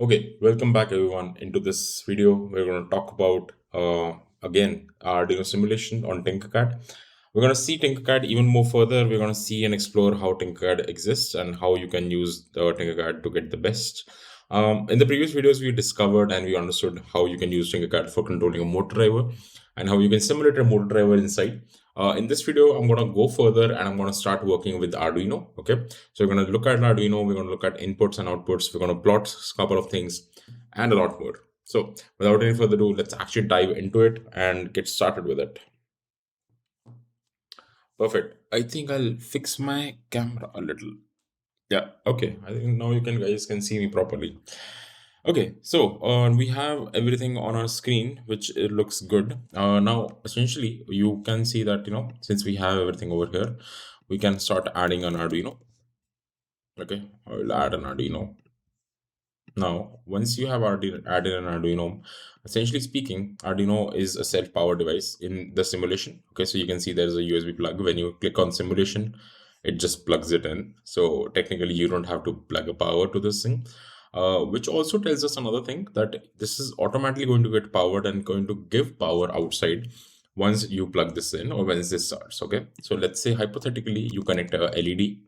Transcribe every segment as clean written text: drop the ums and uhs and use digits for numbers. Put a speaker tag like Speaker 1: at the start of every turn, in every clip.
Speaker 1: Okay, welcome back everyone. Into this video, we're going to talk about again Arduino simulation on Tinkercad. We're going to see Tinkercad even more further. We're going to see and explore how Tinkercad exists and how you can use the Tinkercad to get the best. In the previous videos, we discovered and we understood how you can use Tinkercad for controlling a motor driver and how you can simulate a motor driver inside. In this video, I'm going to go further and I'm going to start working with Arduino. Okay, so we're going to look at Arduino, we're going to look at inputs and outputs, we're going to plot a couple of things and a lot more. So without any further ado, let's actually dive into it and get started with it. Perfect. I think I'll fix my camera a little. Yeah, okay. I think now you guys can see me properly. Okay, so we have everything on our screen, which it looks good. Now, essentially, you can see that, since we have everything over here, we can start adding an Arduino. Okay, I will add an Arduino. Now, once you have added an Arduino, essentially speaking, Arduino is a self-powered device in the simulation. Okay, so you can see there's a USB plug. When you click on simulation, it just plugs it in. So technically, you don't have to plug a power to this thing. Which also tells us another thing that this is automatically going to get powered and going to give power outside once you plug this in or once this starts. Okay, so let's say hypothetically you connect a LED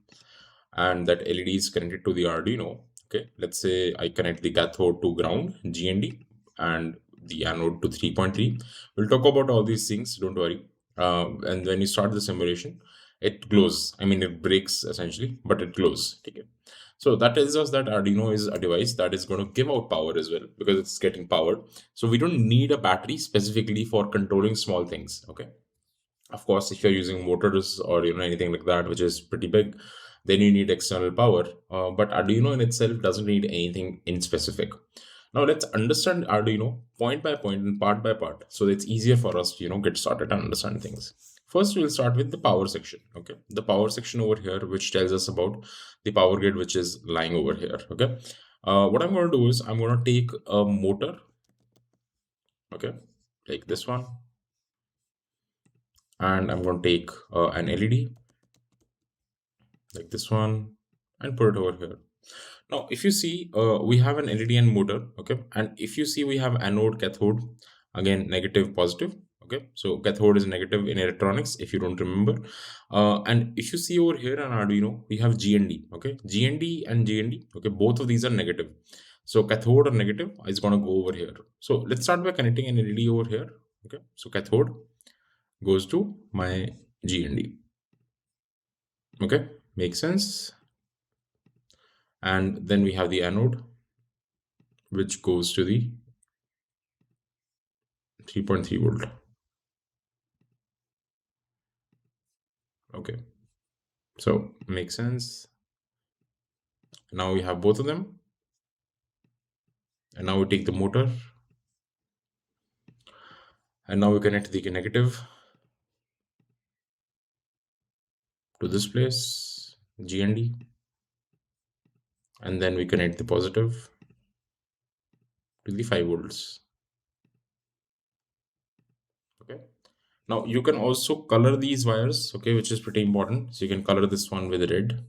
Speaker 1: and that LED is connected to the Arduino. Okay, let's say I connect the cathode to ground GND and the anode to 3.3. We'll talk about all these things, don't worry. And when you start the simulation, it glows. I mean, it breaks essentially, but it glows. Okay. So that tells us that Arduino is a device that is going to give out power as well because it's getting powered. So we don't need a battery specifically for controlling small things. Okay. Of course, if you're using motors or anything like that, which is pretty big, then you need external power. But Arduino in itself doesn't need anything in specific. Now let's understand Arduino point by point and part by part, so it's easier for us to get started and understand things. First, we'll start with the power section. Okay, the power section over here, which tells us about the power grid, which is lying over here. Okay, what I'm going to do is I'm going to take a motor. Okay, like this one, and I'm going to take an LED like this one and put it over here. Now, if you see, we have an LED and motor, okay? And if you see, we have anode, cathode, again, negative, positive, okay? So cathode is negative in electronics, if you don't remember. And if you see over here on Arduino, we have GND, okay? GND and GND, okay? Both of these are negative. So cathode or negative is going to go over here. So let's start by connecting an LED over here, okay? So cathode goes to my GND, okay? Makes sense. And then we have the anode, which goes to the 3.3 volt. Okay, so makes sense. Now we have both of them, and now we take the motor, and now we connect the negative to this place, GND, and then we connect the positive to the 5 volts. Okay, now you can also color these wires, okay, which is pretty important. So you can color this one with red,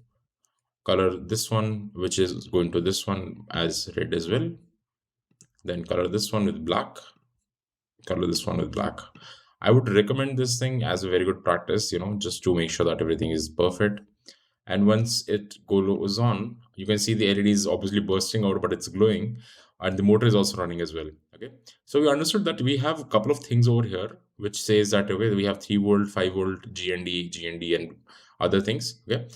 Speaker 1: color this one, which is going to this one as red as well, then color this one with black, color this one with black. I would recommend this thing as a very good practice, just to make sure that everything is perfect. And once it goes on, you can see the LED is obviously bursting out, but it's glowing, and the motor is also running as well. Okay, so we understood that we have a couple of things over here which says that okay, we have 3 volt, 5 volt, GND, and other things. Okay,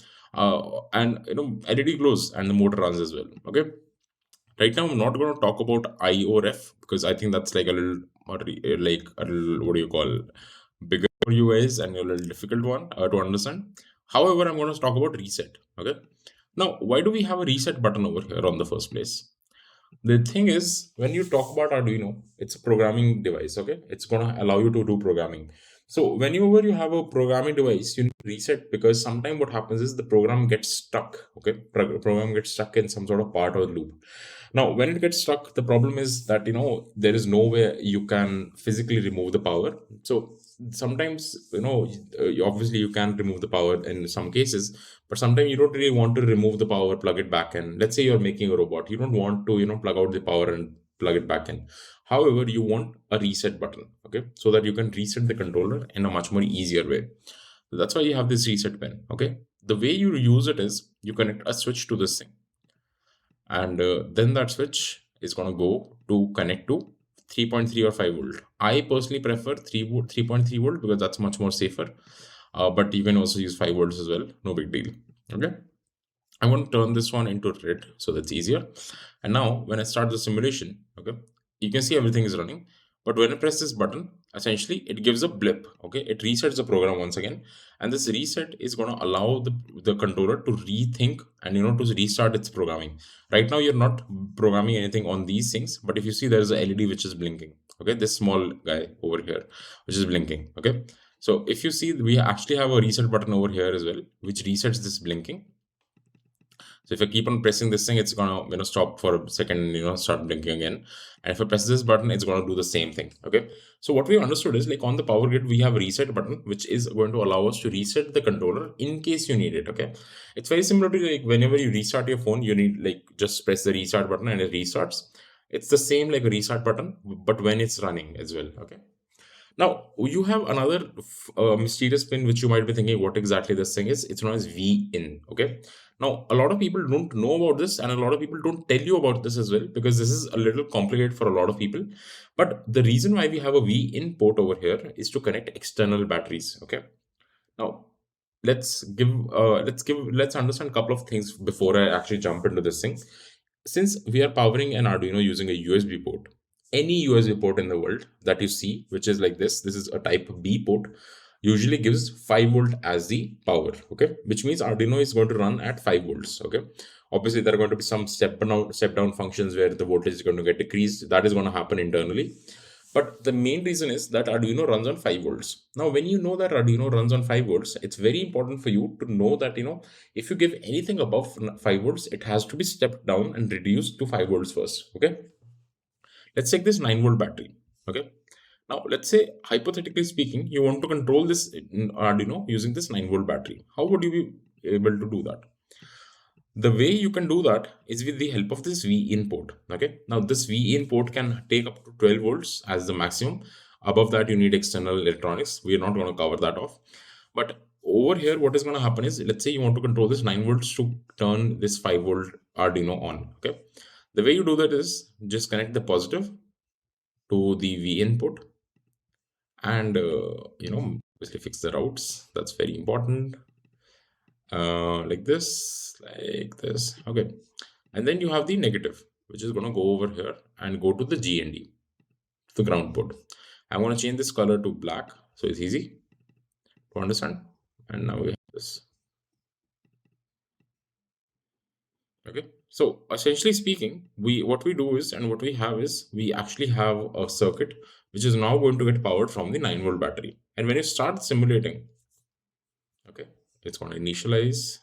Speaker 1: and LED glows and the motor runs as well. Okay, right now I'm not going to talk about I or F because I think that's like a little like a little, what do you call, bigger for you guys and a little difficult one to understand. However, I'm going to talk about reset. Okay, now why do we have a reset button over here on the first place? The thing is, when you talk about Arduino, it's a programming device. Okay, it's going to allow you to do programming. So whenever you have a programming device, you need to reset because sometimes what happens is the program gets stuck. Okay, program gets stuck in some sort of part or loop. Now, when it gets stuck, the problem is that there is no way you can physically remove the power. So sometimes, obviously you can remove the power in some cases, but sometimes you don't really want to remove the power, plug it back in. Let's say you're making a robot, you don't want to, plug out the power and plug it back in. However, you want a reset button, okay, so that you can reset the controller in a much more easier way. So that's why you have this reset pin, okay. The way you use it is you connect a switch to this thing, and then that switch is going to go to connect to 3.3 or 5 volt. I personally prefer 3.3 volt because that's much more safer, but you can also use 5 volts as well, no big deal. Okay, I'm going to turn this one into red so that's easier. And now when I start the simulation, okay, you can see everything is running. But when I press this button, essentially it gives a blip. Okay, it resets the program once again, and this reset is going to allow the controller to rethink and to restart its programming. Right now you're not programming anything on these things, but if you see there's a LED which is blinking. Okay, this small guy over here which is blinking. Okay, so if you see, we actually have a reset button over here as well, which resets this blinking. So if I keep on pressing this thing, it's gonna stop for a second, start blinking again. And if I press this button, it's gonna do the same thing. Okay. So what we understood is, like, on the power grid, we have a reset button, which is going to allow us to reset the controller in case you need it. Okay. It's very similar to, like, whenever you restart your phone, you need, like, just press the restart button and it restarts. It's the same like a restart button, but when it's running as well. Okay. Now, you have another mysterious pin which you might be thinking what exactly this thing is. It's known as V in. Okay. Now, a lot of people don't know about this, and a lot of people don't tell you about this as well, because this is a little complicated for a lot of people. But the reason why we have a V in port over here is to connect external batteries. Okay. Now, let's understand a couple of things before I actually jump into this thing. Since we are powering an Arduino using a USB port, any USB port in the world that you see, which is like this is a type B port, usually gives 5 volt as the power. Okay, which means Arduino is going to run at 5 volts. Okay, obviously there are going to be some step down functions where the voltage is going to get decreased. That is going to happen internally. But the main reason is that Arduino runs on 5 volts. Now, when you know that Arduino runs on 5 volts, it's very important for you to know that, if you give anything above 5 volts, it has to be stepped down and reduced to 5 volts first. Okay. Let's take this 9 volt battery. Okay. Now, let's say, hypothetically speaking, you want to control this Arduino using this 9 volt battery. How would you be able to do that? The way you can do that is with the help of this V in port. Okay. Now, this V in port can take up to 12 volts as the maximum. Above that, you need external electronics. We are not going to cover that off. But over here, what is going to happen is, let's say you want to control this 9 volts to turn this 5 volt Arduino on. Okay. The way you do that is just connect the positive to the V input, and basically fix the routes. That's very important. Like this. Okay. And then you have the negative, which is going to go over here and go to the GND, the ground port. I'm going to change this color to black so it's easy to understand. And now we have this. Okay. So essentially speaking, what we do is, and what we have is, we actually have a circuit which is now going to get powered from the 9 volt battery. And when you start simulating, okay, it's going to initialize.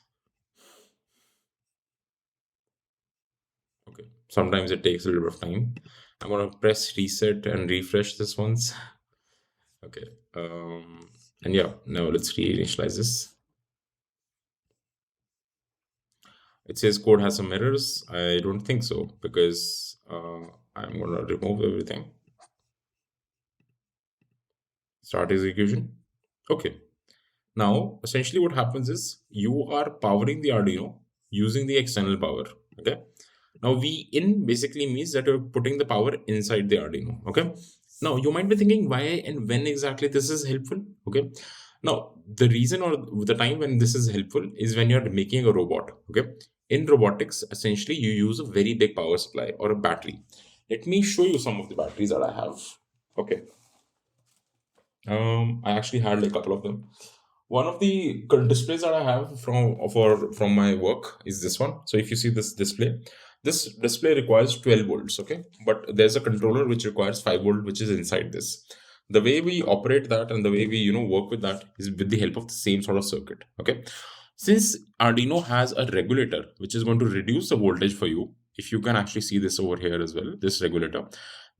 Speaker 1: Okay, sometimes it takes a little bit of time. I'm going to press reset and refresh this once. Okay, and yeah, now let's reinitialize this. It says code has some errors. I don't think so, because I'm going to remove everything. Start execution. Okay. Now, essentially what happens is, you are powering the Arduino using the external power. Okay. Now, V in basically means that you're putting the power inside the Arduino. Okay. Now, you might be thinking why and when exactly this is helpful. Okay. Now, the reason or the time when this is helpful is when you're making a robot. Okay. In robotics, essentially, you use a very big power supply or a battery. Let me show you some of the batteries that I have. Okay. I actually had like a couple of them. One of the displays that I have from my work is this one. So if you see this display requires 12 volts. Okay, but there's a controller which requires 5 volt, which is inside this. The way we operate that and the way we work with that is with the help of the same sort of circuit. Okay, since Arduino has a regulator which is going to reduce the voltage for you, if you can actually see this over here as well, this regulator,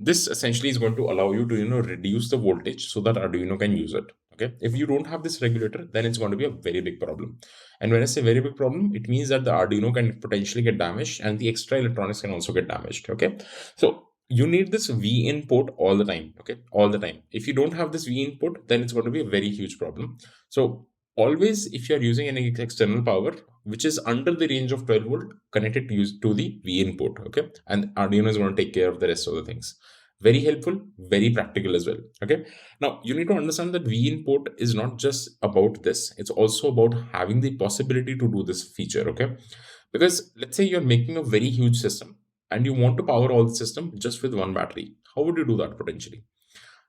Speaker 1: this essentially is going to allow you to, reduce the voltage so that Arduino can use it. Okay. If you don't have this regulator, then it's going to be a very big problem. And when I say very big problem, it means that the Arduino can potentially get damaged and the extra electronics can also get damaged. Okay. So you need this V input all the time. Okay. All the time. If you don't have this V input, then it's going to be a very huge problem. So always, if you're using any external power which is under the range of 12 volt, connect it to the V input. Okay. And Arduino is going to take care of the rest of the things. Very helpful, very practical as well. Okay. Now you need to understand that V input is not just about this, it's also about having the possibility to do this feature. Okay. Because let's say you're making a very huge system and you want to power all the system just with one battery. How would you do that potentially?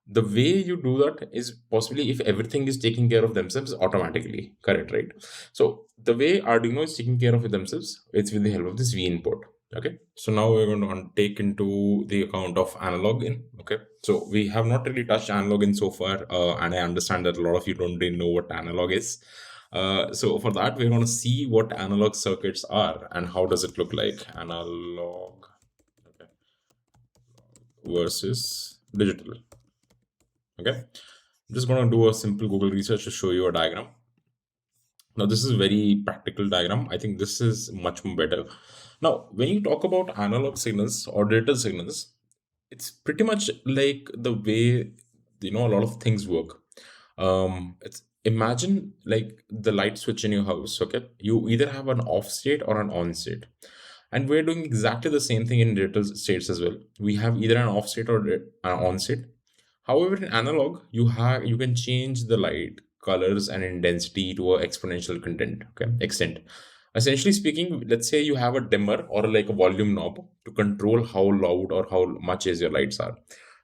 Speaker 1: The way you do that is possibly if everything is taking care of themselves automatically, correct, right? So the way Arduino is taking care of it themselves, it's with the help of this V input. Okay, so now we're going to take into the account of analog in. Okay, so we have not really touched analog in so far, and I understand that a lot of you don't really know what analog is. So for that, we're going to see what analog circuits are and how does it look like. Analog, okay, versus digital. Okay, I'm just going to do a simple Google research to show you a diagram. Now this is a very practical diagram. I think this is much more better. Now when you talk about analog signals or digital signals, it's pretty much like the way a lot of things work. It's imagine like the light switch in your house. Okay, you either have an off state or an on state, and we're doing exactly the same thing in digital states as well. We have either an off state or an on state. However, in analog, you can change the light, colors, and intensity to a exponential content. Okay, extent. Essentially speaking, let's say you have a dimmer or like a volume knob to control how loud or how much is your lights are.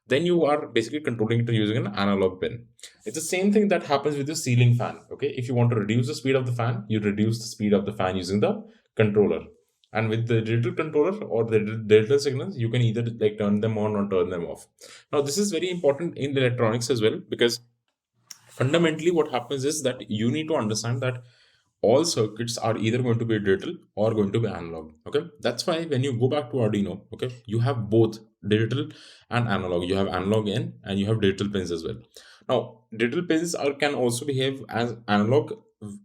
Speaker 1: Then you are basically controlling it using an analog pin. It's the same thing that happens with the ceiling fan. Okay, if you want to reduce the speed of the fan, you reduce the speed of the fan using the controller. And with the digital controller or the digital signals, you can either like turn them on or turn them off. Now this is very important in electronics as well, because fundamentally what happens is that you need to understand that all circuits are either going to be digital or going to be analog. Okay, that's why when you go back to Arduino, okay, you have both digital and analog. You have analog in and you have digital pins as well. Now digital pins can also behave as analog.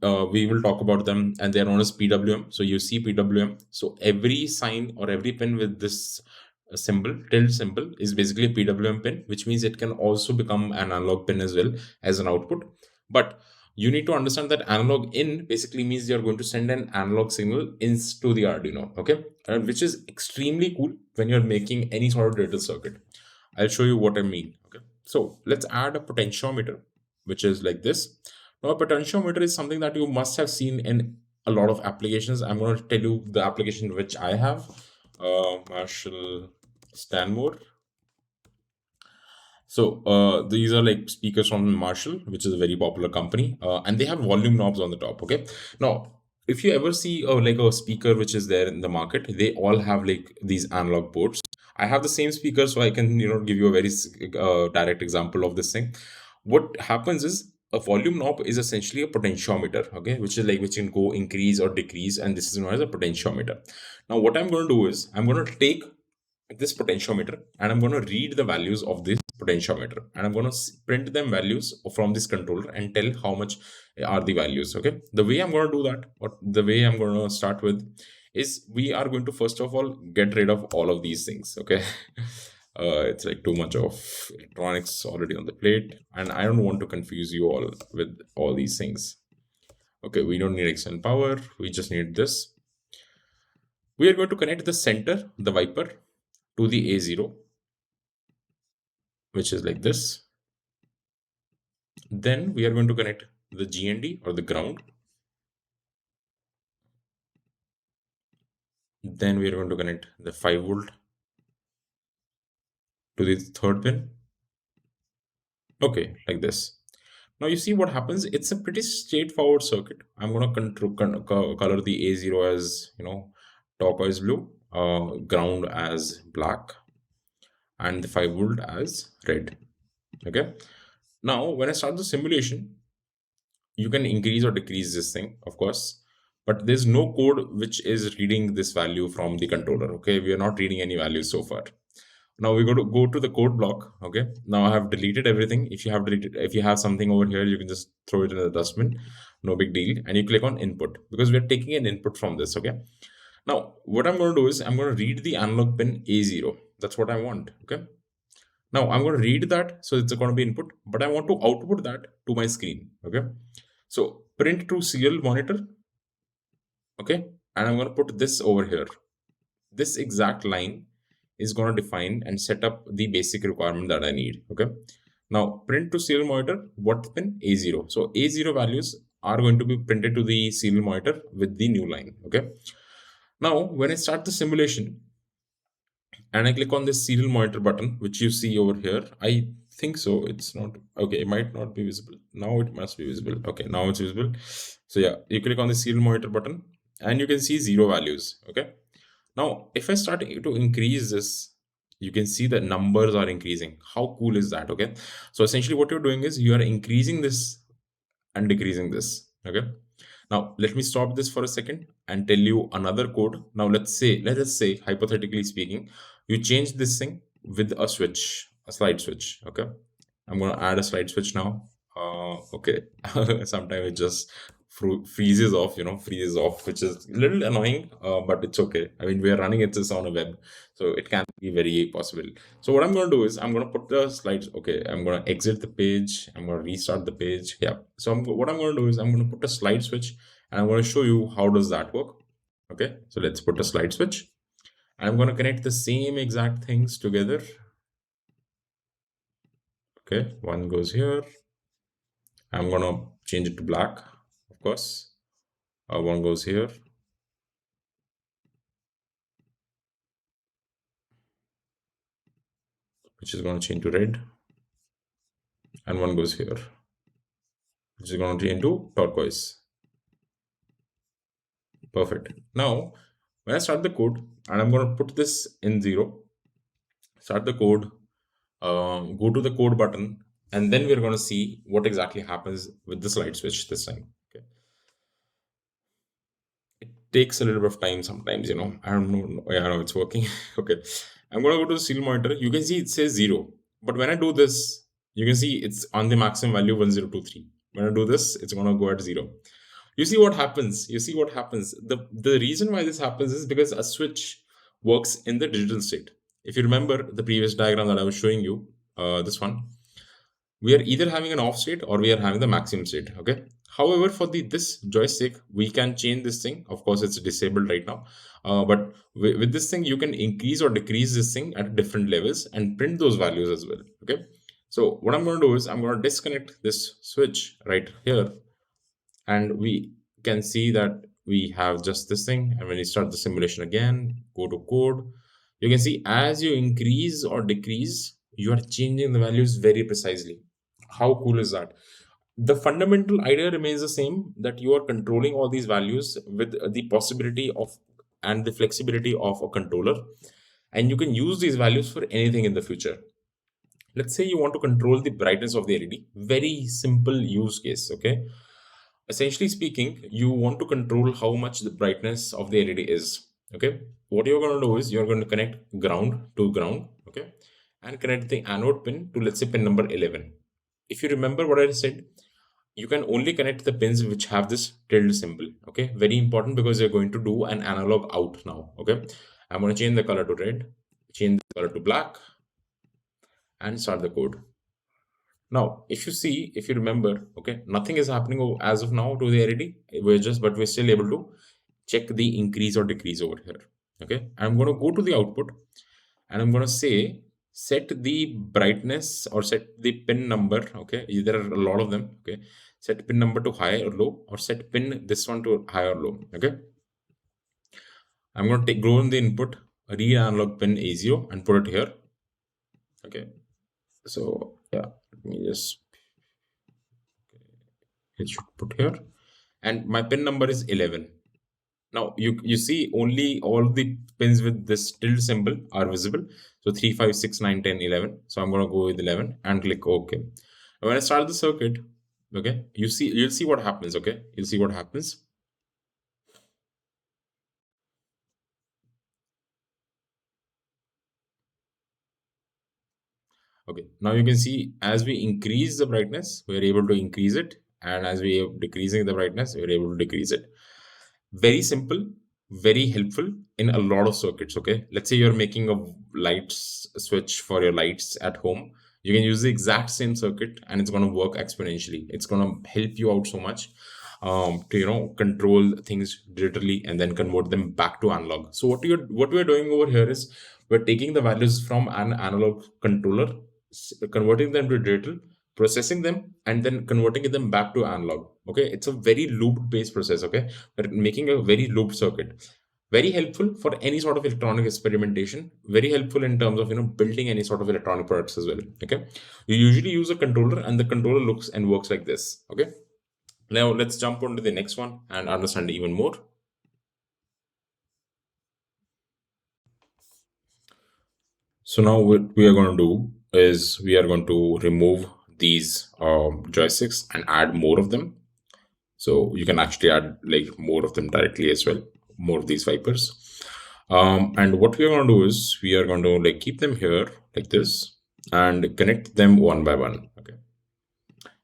Speaker 1: We will talk about them, and they're known as PWM. So you see PWM, so every sign or every pin with this symbol, tilt symbol, is basically a PWM pin, which means it can also become an analog pin as well as an output. But you need to understand that analog in basically means you're going to send an analog signal into the Arduino. Okay, and which is extremely cool when you're making any sort of digital circuit. I'll show you what I mean. Okay, so let's add a potentiometer, which is like this. Now a potentiometer is something that you must have seen in a lot of applications. I'm going to tell you the application which I have. Marshall Stanmore. So these are like speakers from Marshall, which is a very popular company, and they have volume knobs on the top. Okay, now if you ever see like a speaker which is there in the market, they all have like these analog ports. I have the same speaker, so I can give you a very direct example of this thing. What happens is a volume knob is essentially a potentiometer, okay, which can go increase or decrease, and this is known as a potentiometer. Now what I'm going to do is I'm going to take this potentiometer and I'm going to read the values of this potentiometer, and I'm going to print them values from this controller and tell how much are the values. Okay, the way I'm going to do that, or the way I'm going to start with, is we are going to first of all get rid of all of these things. Okay, it's like too much of electronics already on the plate, and I don't want to confuse you all with all these things. Okay, we don't need external power, we just need this. We are going to connect the center, the wiper, to the A0, which is like this. Then we are going to connect the GND or the ground. Then we are going to connect the 5 volt to the third pin. Okay, like this. Now you see what happens. It's a pretty straightforward circuit. I'm going to color the A0 as turquoise blue, ground as black, and the 5 volt as red. Okay. Now when I start the simulation, you can increase or decrease this thing, of course. but there's no code which is reading this value from the controller. Okay, we are not reading any values so far. Now we go to the code block. Okay, now I have deleted everything. If you have something over here, you can just throw it in the dustbin, no big deal. And you click on input because we're taking an input from this. Okay, now what I'm going to do is I'm going to read the analog pin A0. That's what I want. Okay, now I'm going to read that, so it's going to be input, but I want to output that to my screen. Okay, so print to serial monitor. Okay, and I'm going to put this over here. This exact line is going to define and set up the basic requirement that I need. Okay, now print to serial monitor, what pin? A0. So A0 values are going to be printed to the serial monitor with the new line. Okay, now when I start the simulation and I click on this serial monitor button, which you see over here, I think so. It's not okay. It might not be visible. Now it must be visible. Okay, now it's visible. So yeah, you click on the serial monitor button and you can see zero values. Okay. Now, if I start to increase this, you can see the numbers are increasing. How cool is that? Okay. So essentially what you're doing is you are increasing this and decreasing this. Okay. Now let me stop this for a second and tell you another code. Now let us say hypothetically speaking, you change this thing with a switch, a slide switch. Okay. I'm gonna add a slide switch now. Okay. Sometimes it just freezes off, which is a little annoying, but it's okay. I mean, we are running it just on a web, so it can be very possible. So what I'm going to do is I'm going to put the slides. Okay, I'm going to exit the page. I'm going to restart the page. Yeah. So what I'm going to do is I'm going to put a slide switch, and I'm going to show you how does that work. Okay. So let's put a slide switch. I'm going to connect the same exact things together. Okay, one goes here. I'm going to change it to black, of course. One goes here. Which is going to change to red. And one goes here, which is going to change to turquoise. Perfect. Now, when I start the code, and I'm going to put this in 0, start the code, go to the code button, and then we're going to see what exactly happens with the slide switch this time. Okay. It takes a little bit of time sometimes, I don't know. Yeah, I know it's working. Okay. I'm going to go to the serial monitor. You can see it says 0. But when I do this, you can see it's on the maximum value 1023. When I do this, it's going to go at 0. You see what happens. The reason why this happens is because a switch works in the digital state. If you remember the previous diagram that I was showing you, this one, we are either having an off state or we are having the maximum state. Okay. However, for this joystick, we can change this thing. Of course, it's disabled right now. But with this thing, you can increase or decrease this thing at different levels and print those values as well. Okay. So what I'm going to do is I'm going to disconnect this switch right here. And we can see that we have just this thing. And when you start the simulation again, go to code, you can see as you increase or decrease, you are changing the values very precisely. How cool is that? The fundamental idea remains the same, that you are controlling all these values with the possibility of and the flexibility of a controller, and you can use these values for anything in the future. Let's say you want to control the brightness of the LED. Very simple use case. Okay, essentially speaking, you want to control how much the brightness of the LED is. Okay, what you're going to do is you're going to connect ground to ground. Okay, and connect the anode pin to, let's say, pin number 11. If you remember what I said, you can only connect the pins which have this tilde symbol. Okay, very important, because you're going to do an analog out now. Okay, I'm going to change the color to red, change the color to black, and start the code. Now, if you remember, okay, nothing is happening as of now to the LED. But we're still able to check the increase or decrease over here. Okay, I'm going to go to the output and I'm going to say set the brightness or set the pin number. Okay, there are a lot of them. Okay, set pin number to high or low, or set pin this one to high or low. Okay, I'm going to go in the input, read analog pin A0 and put it here. Okay, so yeah, let me just, it should put here, and my pin number is 11. Now you see only all the pins with this tilde symbol are visible. So 3, 5, 6, 9, 10, 11. So I'm going to go with 11 and click OK. And when I start the circuit, okay, you'll see what happens. Okay, you'll see what happens. Okay, now you can see as we increase the brightness, we are able to increase it, and as we are decreasing the brightness, we are able to decrease it. Very simple, very helpful in a lot of circuits. Okay, let's say you're making a lights switch for your lights at home. You can use the exact same circuit, and it's going to work exponentially. It's going to help you out so much to control things digitally and then convert them back to analog. So what we're doing over here is we're taking the values from an analog controller, converting them to digital, processing them, and then converting them back to analog. Okay, it's a very loop based process. Okay, we're making a very looped circuit. Very helpful for any sort of electronic experimentation. Very helpful in terms of building any sort of electronic products as well. Okay, you usually use a controller, and the controller looks and works like this. Okay, now let's jump on to the next one and understand even more. So now what we are going to do is we are going to remove these joysticks and add more of them. So you can actually add like more of them directly as well, more of these wipers. And what we are going to do is we are going to like keep them here like this and connect them one by one. Okay.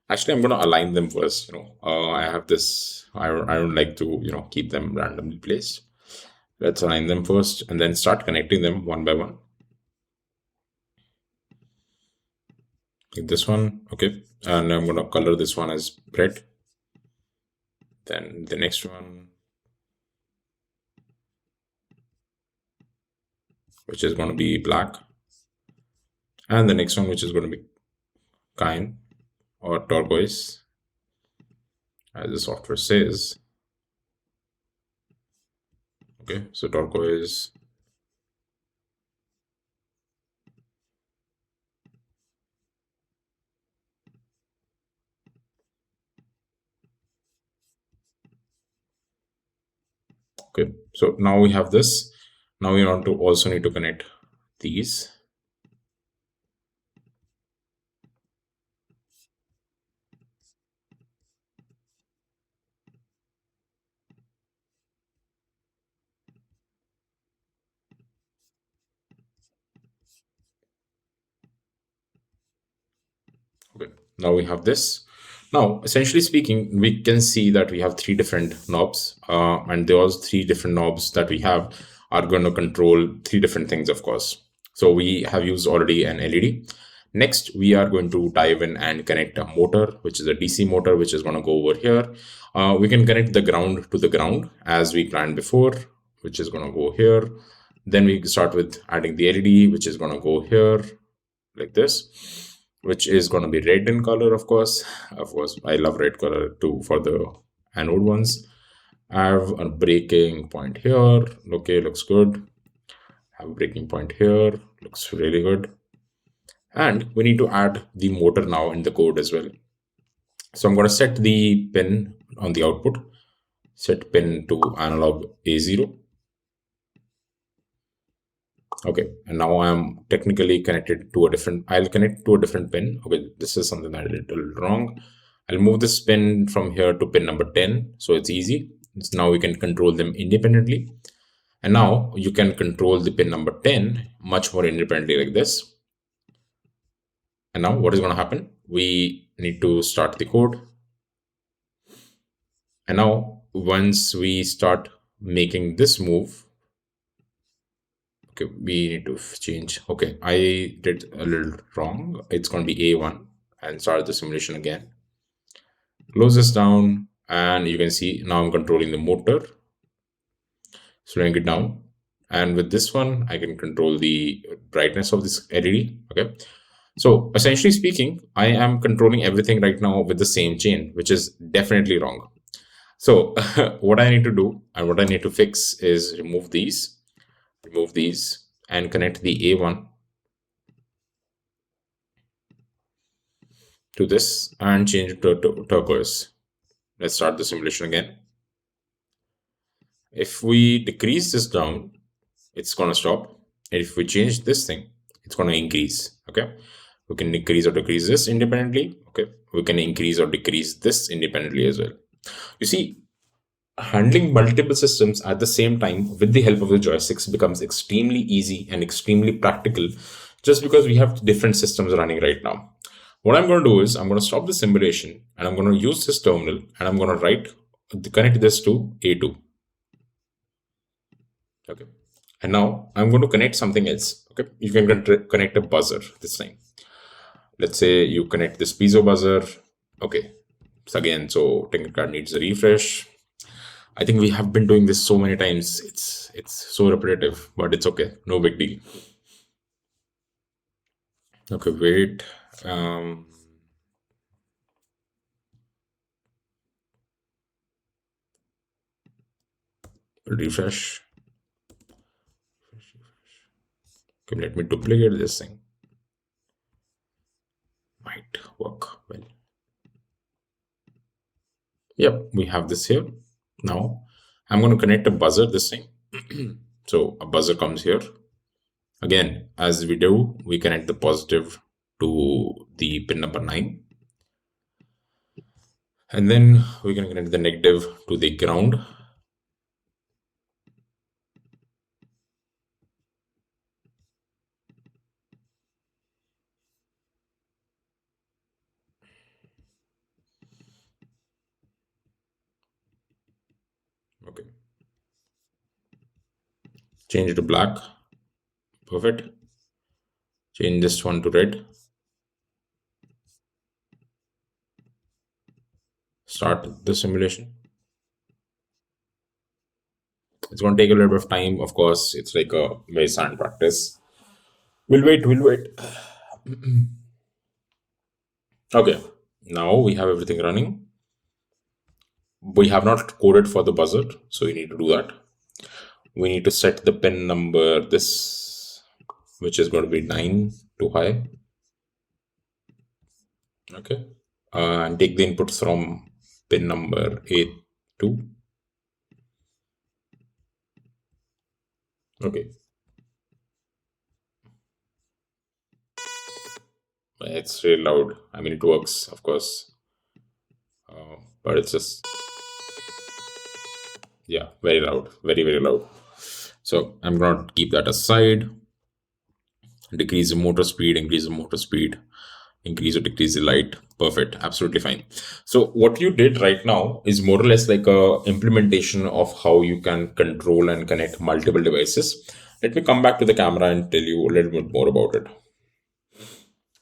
Speaker 1: Actually, I'm going to align them first. I have this. I don't like to keep them randomly placed. Let's align them first and then start connecting them one by one. Like this one, okay. And I'm going to color this one as red. Then the next one, which is going to be black. And the next one, which is going to be cyan or turquoise, as the software says. Okay, so turquoise. Okay, so now we have this. Now we want to also need to connect these. Okay, now we have this. Now, essentially speaking, we can see that we have three different knobs, and those three different knobs that we have are going to control three different things, of course. So we have used already an LED. Next, we are going to dive in and connect a motor, which is a DC motor, which is going to go over here. We can connect the ground to the ground as we planned before, which is going to go here. Then we start with adding the LED, which is going to go here like this, which is going to be red in color, of course. Of course, I love red color too for the anode ones. I have a breaking point here. Okay, looks good. Have a breaking point here. Looks really good. And we need to add the motor now in the code as well. So I'm going to set the pin on the output. Set pin to analog A0. Okay, and now I'm technically connected to a different, I'll connect to a different pin. Okay, this is something that I did a little wrong. I'll move this pin from here to pin number 10. So it's easy. So now we can control them independently. And now you can control the pin number 10 much more independently like this. And now what is going to happen? We need to start the code. And now once we start making this move, okay, we need to change. Okay, I did a little wrong. It's going to be A1 and start the simulation again. Close this down and you can see now I'm controlling the motor. Slowing it down. And with this one, I can control the brightness of this LED. Okay. So essentially speaking, I am controlling everything right now with the same chain, which is definitely wrong. So what I need to do and what I need to fix is remove these and connect the A1 to this and change it to turquoise. Let's start the simulation again. If we decrease this down, it's going to stop. And if we change this thing, it's going to increase. Okay. We can increase or decrease this independently. Okay. We can increase or decrease this independently as well. You see, handling multiple systems at the same time with the help of the joysticks becomes extremely easy and extremely practical just because we have different systems running right now. What I'm going to do is I'm going to stop the simulation and I'm going to use this terminal and I'm going to connect this to A2. Okay. And now I'm going to connect something else. Okay. You can connect a buzzer this time. Let's say you connect this piezo buzzer. Okay. So again, so Tinker card needs a refresh. I think we have been doing this so many times. It's so repetitive, but it's okay. No big deal. Okay, wait. Refresh. Okay, let me duplicate this thing. Might work well. Yep, we have this here. Now I'm going to connect a buzzer this time. So a buzzer comes here. Again, as we do, we connect the positive to the pin number 9. And then we can connect the negative to the ground. Okay. Change it to black. Perfect. Change this one to red. Start the simulation. It's going to take a little bit of time. Of course, it's like a very standard practice. We'll wait. Okay. Now we have everything running. We have not coded for the buzzer, so we need to do that. We need to set the pin number this, which is going to be 9 to high. Okay. And take the inputs from pin number 8 to. Okay. It's really loud. I mean, it works, of course. But it's just, yeah, very loud. Very, very loud. So I'm going to keep that aside. Decrease the motor speed, increase the motor speed, increase or decrease the light. Perfect. Absolutely fine. So what you did right now is more or less like a implementation of how you can control and connect multiple devices. Let me come back to the camera and tell you a little bit more about it.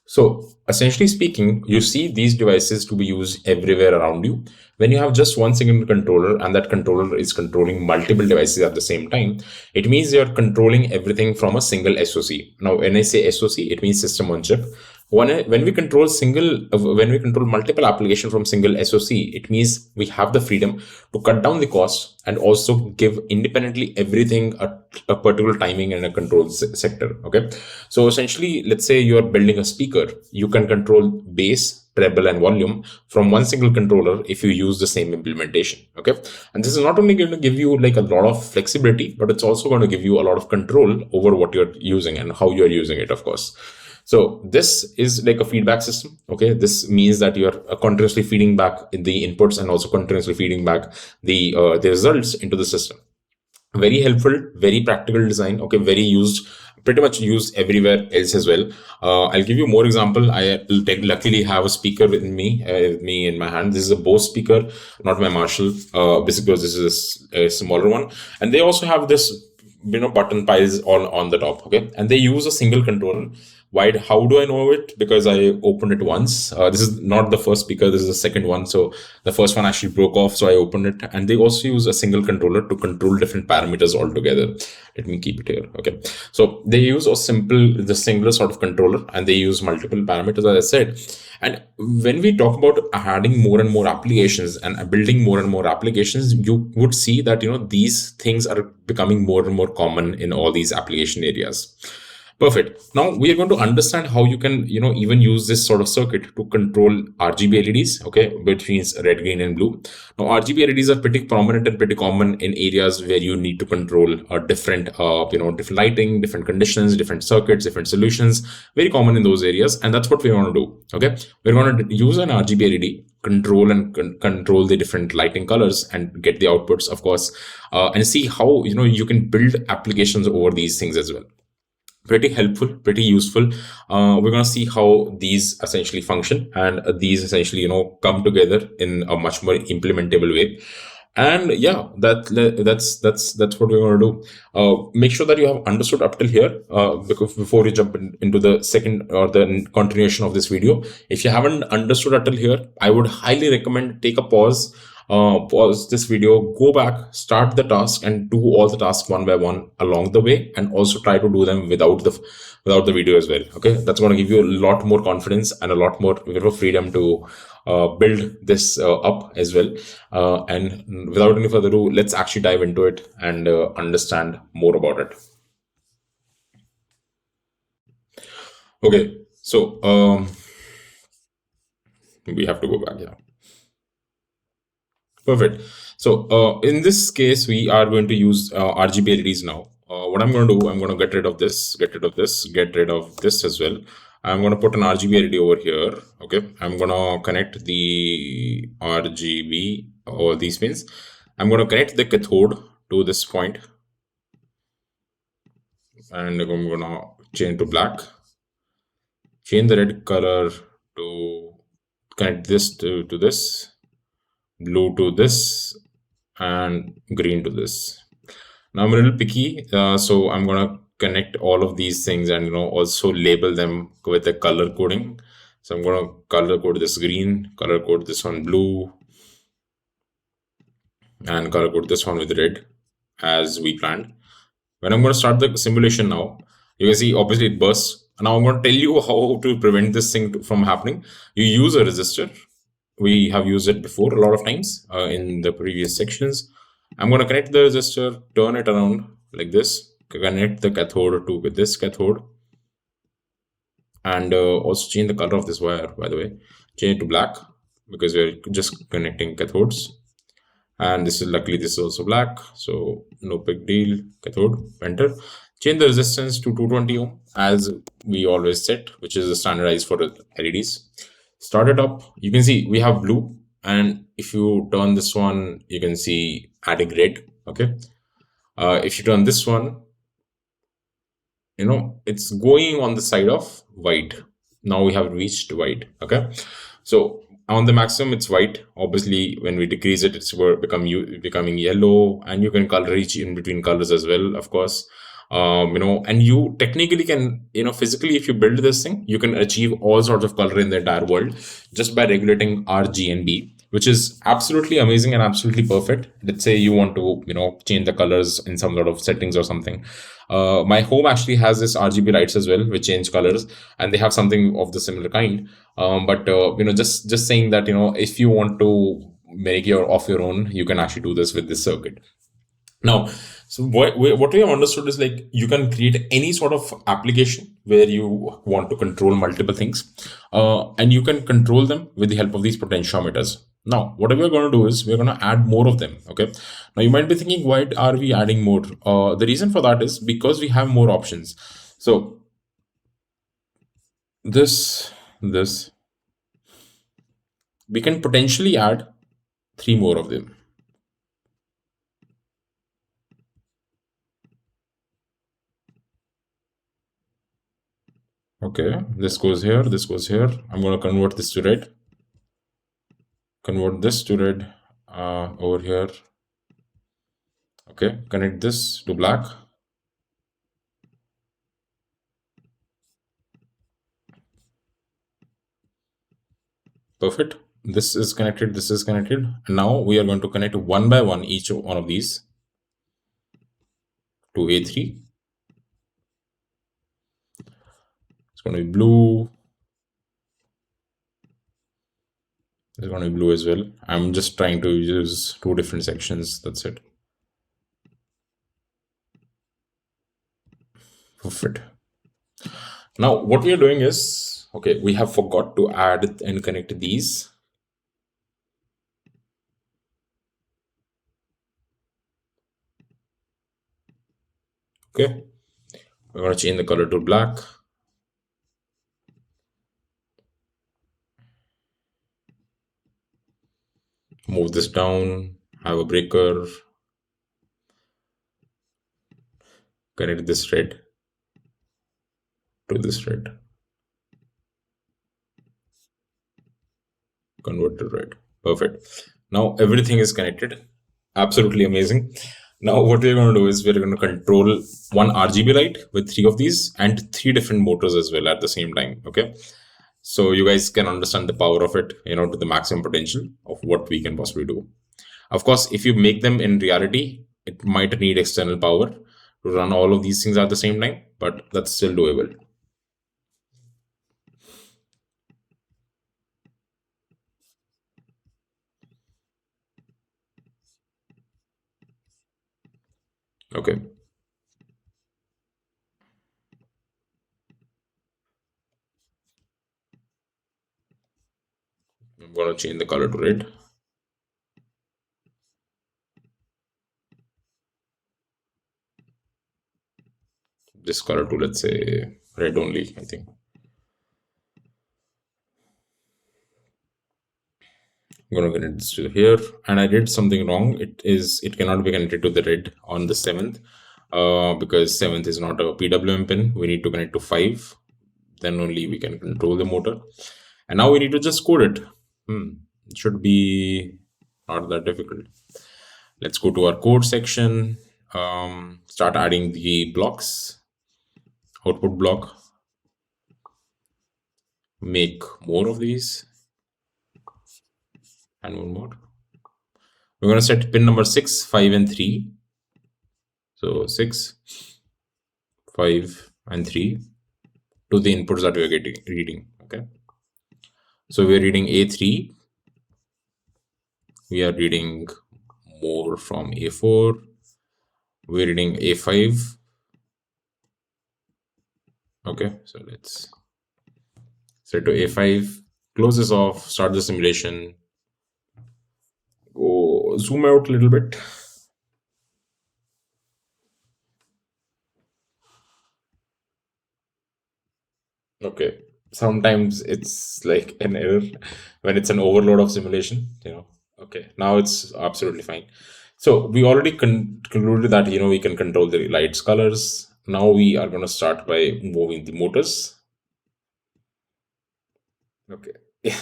Speaker 1: So essentially speaking, you see these devices to be used everywhere around you. When you have just one single controller and that controller is controlling multiple devices at the same time, it means you're controlling everything from a single SoC. Now, when I say SoC, it means system on chip. When we control multiple applications from single SoC, it means we have the freedom to cut down the cost and also give independently everything a particular timing and a control sector. Okay, so essentially, let's say you are building a speaker, you can control bass, treble, and volume from one single controller if you use the same implementation. Okay, and this is not only going to give you like a lot of flexibility, but it's also going to give you a lot of control over what you're using and how you're using it, of course. So this is like a feedback system. Okay, this means that you're continuously feeding back the inputs and also continuously feeding back the results into the system. Very helpful, very practical design. Okay, very used, pretty much used everywhere else as well. I'll give you more example. I luckily have a speaker with me in my hand. This is a Bose speaker, not my Marshall. Basically, this is a smaller one, and they also have this button piles on the top. Okay, and they use a single controller. Why? How do I know it? Because I opened it once. This is not the first speaker. This is the second one. So the first one actually broke off. So I opened it, and they also use a single controller to control different parameters altogether. Let me keep it here. Okay. So they use the single sort of controller, and they use multiple parameters, as I said. And when we talk about adding more and more applications and building more and more applications, you would see that, these things are becoming more and more common in all these application areas. Perfect. Now we are going to understand how you can, even use this sort of circuit to control RGB LEDs, okay, which means red, green, and blue. Now RGB LEDs are pretty prominent and pretty common in areas where you need to control different lighting, different conditions, different circuits, different solutions. Very common in those areas, and that's what we want to do. Okay, we're going to use an RGB LED, control and control the different lighting colors and get the outputs, of course, and see how you can build applications over these things as well. pretty helpful, pretty useful. We're going to see how these essentially function, and these essentially, come together in a much more implementable way. And yeah, that's what we're going to do. Make sure that you have understood up till here, because before you jump into the second or the continuation of this video. If you haven't understood up till here, I would highly recommend take a pause, pause this video, go back, start the task, and do all the tasks one by one along the way, and also try to do them without the video as well. Okay, that's going to give you a lot more confidence and a lot more freedom to build this up as well. And without any further ado, let's actually dive into it and understand more about it. Okay, so we have to go back. Yeah. Perfect. So in this case, we are going to use RGB LEDs now. What I'm going to do, I'm going to get rid of this, get rid of this, get rid of this as well. I'm going to put an RGB LED over here. Okay. I'm going to connect the RGB over these pins. I'm going to connect the cathode to this point, and I'm going to change to black. Change the red color to connect this to this, blue to this, and green to this. Now I'm a little picky, so I'm gonna connect all of these things and also label them with a color coding. So I'm gonna color code this green, color code this one blue, and color code this one with red, as we planned. When I'm gonna start the simulation now, you can see obviously it bursts. Now I'm gonna tell you how to prevent this thing from happening. You use a resistor. We have used it before a lot of times in the previous sections. I'm going to connect the resistor, turn it around like this, connect the cathode to with this cathode, and also change the color of this wire, by the way. Change it to black because we're just connecting cathodes. And this is luckily this is also black, so no big deal. Cathode, enter. Change the resistance to 220 ohm as we always set, which is the standardized for LEDs. Start it up. You can see we have blue, and if you turn this one, you can see adding red. Okay. If you turn this one, it's going on the side of white. Now we have reached white. Okay. So on the maximum, it's white. Obviously, when we decrease it, it's becoming yellow, and you can color each in between colors as well, of course. And you technically can, physically, if you build this thing, you can achieve all sorts of color in the entire world just by regulating R, G, and B, which is absolutely amazing and absolutely perfect. Let's say you want to, change the colors in some sort of settings or something. My home actually has this RGB lights as well, which change colors, and they have something of the similar kind. But just saying that, if you want to make your off your own, you can actually do this with this circuit. Now, so what we have understood is like you can create any sort of application where you want to control multiple things, and you can control them with the help of these potentiometers. Now, what we're going to do is we're going to add more of them. Okay. Now, you might be thinking, why are we adding more? The reason for that is because we have more options. So this we can potentially add 3 more of them. Okay, this goes here, this goes here. I'm going to convert this to red. Convert this to red over here. Okay, connect this to black. Perfect. This is connected, this is connected. And now we are going to connect one by one each one of these to A3. It's going to be blue. It's going to be blue as well. I'm just trying to use 2 different sections. That's it. Perfect. Now, what we are doing is, okay, we have forgot to add and connect these. Okay. We're going to change the color to black. Move this down, have a breaker, connect this red. to this red, convert to red. Perfect. Now everything is connected. Absolutely amazing. Now what we're going to do is we're going to control one RGB light with three of these and three different motors as well at the same time. Okay. So you guys can understand the power of it, to the maximum potential of what we can possibly do. Of course, if you make them in reality, it might need external power to run all of these things at the same time, but that's still doable. Okay. I'm going to change the color to red. This color to, let's say, red only, I think. I'm going to connect this to here, and I did something wrong. It cannot be connected to the red on the 7th, because 7th is not a PWM pin. We need to connect to 5. Then only we can control the motor. And now we need to just code it. It should be not that difficult. Let's go to our code section. Start adding the blocks. Output block. Make more of these. And one more. We're going to set pin number 6, 5, and 3. So 6, 5, and 3 to the inputs that we are reading. Okay. So we are reading A3. We are reading more from A4. We're reading A5. Okay, so let's set to A5. Close this off. Start the simulation. Go zoom out a little bit. Okay, sometimes it's like an error when it's an overload of simulation. Okay, now it's absolutely fine. So we already concluded that we can control the lights colors. Now we are going to start by moving the motors. Okay,